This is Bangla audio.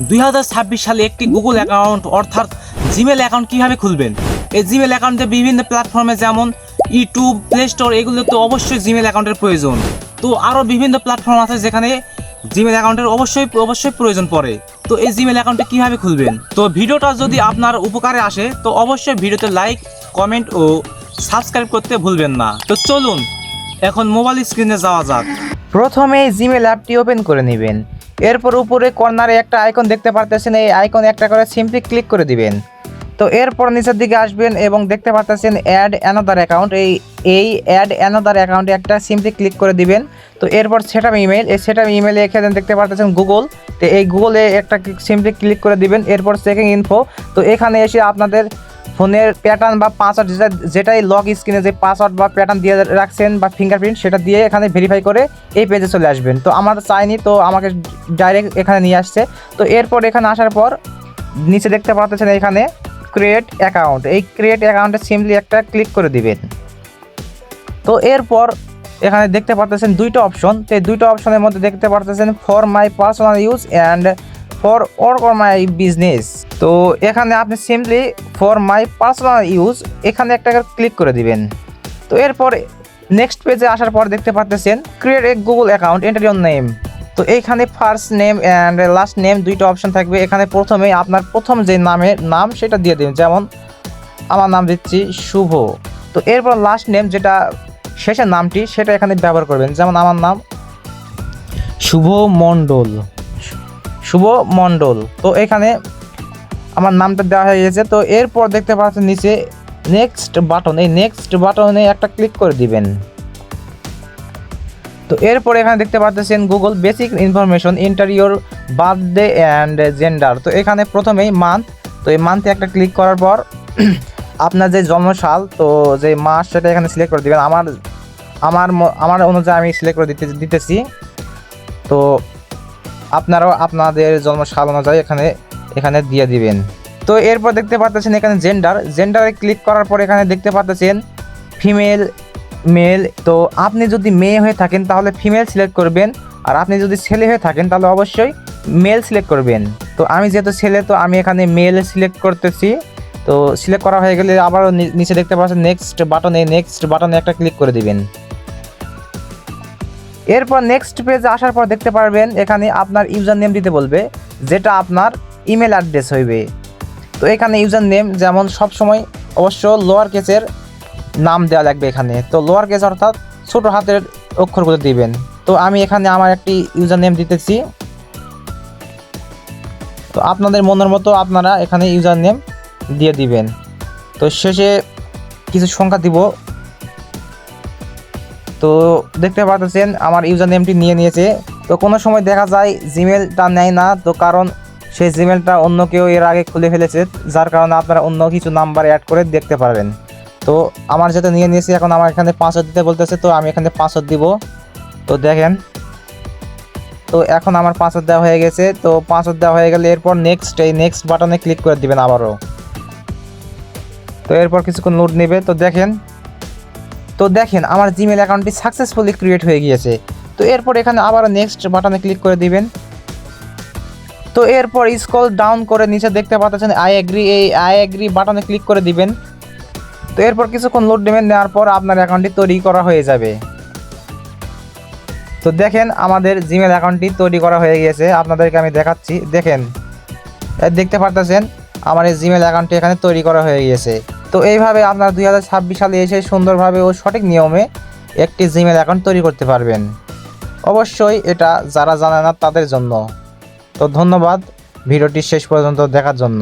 2026 সালে একটি গুগল অ্যাকাউন্ট অর্থাৎ জিমেল অ্যাকাউন্ট কিভাবে খুলবেন। এই জিমেল অ্যাকাউন্টে বিভিন্ন প্ল্যাটফর্মে যেমন ইউটিউব, প্লে স্টোর, এগুলো তো অবশ্যই জিমেল অ্যাকাউন্টের প্রয়োজন। তো আরও বিভিন্ন প্ল্যাটফর্ম আছে যেখানে জিমেল অ্যাকাউন্টের অবশ্যই প্রয়োজন পড়ে। তো এই জিমেল অ্যাকাউন্টে কিভাবে খুলবেন। তো ভিডিওটা যদি আপনার উপকারে আসে তো অবশ্যই ভিডিওতে লাইক, কমেন্ট ও সাবস্ক্রাইব করতে ভুলবেন না। তো চলুন এখন মোবাইল স্ক্রিনে যাওয়া যাক। প্রথমে জিমেল অ্যাপটি ওপেন করে নেবেন। এরপর উপরে কর্নারে একটা আইকন দেখতে পারতেছেন, এই আইকন একটা করে সিম্পলি ক্লিক করে দিবেন। তো এরপর নিচের দিকে আসবেন এবং দেখতে পারতেছেন অ্যাড অ্যানাদার অ্যাকাউন্ট, এই অ্যাড অ্যানাদার অ্যাকাউন্টে একটা সিম্পলি ক্লিক করে দিবেন। তো এরপর সেটআপ ইমেল, এই সেটআপ ইমেলে এখানে দেখতে পারতেছেন গুগল, তো এই গুগলে একটা সিম্পলি ক্লিক করে দিবেন। এরপর চেকিং ইনফো, তো এখানে এসে আপনাদের ফোনের প্যাটার্ন বা পাসওয়ার্ড যেটাই লগ স্ক্রিনে যে পাসওয়ার্ড বা প্যাটার্ন দিয়ে রাখছেন বা ফিঙ্গারপ্রিন্ট সেটা দিয়ে এখানে ভেরিফাই করে এই পেজে চলে আসবেন। তো আমার চাইনি, তো আমাকে ডাইরেক্ট এখানে নিয়ে আসছে। তো এরপর এখানে আসার পর নিচে দেখতে পাচ্ছেন এখানে ক্রিয়েট অ্যাকাউন্ট, এই ক্রিয়েট অ্যাকাউন্টে সিম্পলি একটা ক্লিক করে দিবেন। তো এরপর এখানে দেখতে পাচ্ছেন দুইটা অপশন, তো এই দুইটা অপশনের মধ্যে দেখতে পাচ্ছেন for my personal use and for or my business. তো এখানে আপনি simply for my personal use এখানে একটা ক্লিক করে দিবেন। তো এরপর নেক্সট পেজে আসার পর দেখতে পাচ্ছেন create a Google account, enter your name. তো এইখানে first name and last name দুইটা অপশন থাকবে। এখানে প্রথমে আপনার প্রথম যে নাম সেটা দিয়ে দেবেন, যেমন আমার নাম দিচ্ছি শুভ। তো এরপর লাস্ট নেম যেটা শেষের নামটি সেটা এখানে ব্যবহার করবেন, যেমন আমার নাম শুভ মণ্ডল। তো এখানে আমার নামটা দেওয়া হয়ে গেছে। তো এরপর দেখতে পাচ্ছেন নিচে নেক্সট বাটন, এই নেক্সট বাটনে একটা ক্লিক করে দিবেন। তো এরপর এখানে দেখতে পাচ্ছেন Google basic information, enter your birthday and gender. তো এখানে প্রথমেই মান্থ, তো এই মান্থে একটা ক্লিক করার পর আপনার যে জন্মসাল, তো যে মাস সেটা এখানে সিলেক্ট করে দিবেন। আমার অনুযায়ী আমি সিলেক্ট করে দিতেছি। তো আপনারাও আপনাদের জন্মসাল অনুযায়ী এখানে দিয়ে দিবেন। তো এরপর দেখতে পাচ্ছেন এখানে জেন্ডারে ক্লিক করার পর এখানে দেখতে পাচ্ছেন ফিমেল, মেল। তো আপনি যদি মেয়ে হয়ে থাকেন তাহলে ফিমেল সিলেক্ট করবেন, আর আপনি যদি ছেলে হয়ে থাকেন তাহলে অবশ্যই মেল সিলেক্ট করবেন। তো আমি যেহেতু ছেলে, তো আমি এখানে মেল সিলেক্ট করতেছি। তো সিলেক্ট করা হয়ে গেলে আবারও নিচে দেখতে পাচ্ছেন নেক্সট বাটন, এই নেক্সট বাটনে একটা ক্লিক করে দিবেন। এরপর নেক্সট পেজে আসার পর দেখতে পারবেন এখানে আপনার ইউজার নেম দিতে বলবে, যেটা আপনার ইমেল অ্যাড্রেস হইবে। তো এখানে ইউজার নেম যেমন সবসময় অবশ্য লোয়ার কেসের নাম দেওয়া লাগবে এখানে। তো লোয়ার কেস অর্থাৎ ছোটো হাতের অক্ষরগুলো দিবেন। তো আমি এখানে আমার একটি ইউজার নেম দিতেছি। তো আপনাদের মনের মতো আপনারা এখানে ইউজার নেম দিয়ে দিবেন। তো শেষে কিছু সংখ্যা দিব। তো দেখতে পাচ্ছেন আমার ইউজার নেমটি নিয়েছে। তো কোনো সময় দেখা যায় জিমেলটা নেয় না, তো কারণ সেই জিমেলটা অন্য কেউ এর আগে খুলে ফেলেছে, যার কারণে আপনারা অন্য কিছু নাম্বার অ্যাড করে দেখতে পারবেন। তো আমার যেটা নিয়েছি, এখন আমার এখানে পাসওয়ার্ড দিতে বলতেছে, তো আমি এখানে পাসওয়ার্ড দিব। তো দেখেন, তো এখন আমার পাসওয়ার্ড দেওয়া হয়ে গেছে। তো পাসওয়ার্ড দেওয়া হয়ে গেলে এরপর এই নেক্সট বাটনে ক্লিক করে দিবেন আবারও। তো এরপর কিছুক্ষণ লোড নেবে। তো দেখেন আমার জিমেল অ্যাকাউন্টটি সাকসেসফুলি ক্রিয়েট হয়ে গিয়েছে। তো এরপর এখানে আবারও নেক্সট বাটনে ক্লিক করে দিবেন। তো এরপর স্ক্রল ডাউন করে নিচে দেখতে পাচ্ছেন আই এগ্রি বাটনে ক্লিক করে দিবেন। তো এরপর কিছুক্ষণ লোড নেওয়ার পর আপনার অ্যাকাউন্টটি তৈরি করা হয়ে যাবে। তো দেখেন আমাদের জিমেল অ্যাকাউন্টটি তৈরি করা হয়ে গিয়েছে, আপনাদেরকে আমি দেখাচ্ছি। দেখেন, দেখতে পাচ্ছেন আমার এই জিমেল অ্যাকাউন্টটি এখানে তৈরি করা হয়ে গিয়েছে। তো এইভাবে আপনার 2026 সালে এসে সুন্দরভাবে ও সঠিক নিয়মে একটি জিমেল অ্যাকাউন্ট তৈরি করতে পারবেন। অবশ্যই এটা যারা জানে না তাদের জন্য। তো ধন্যবাদ ভিডিওটি শেষ পর্যন্ত দেখার জন্য।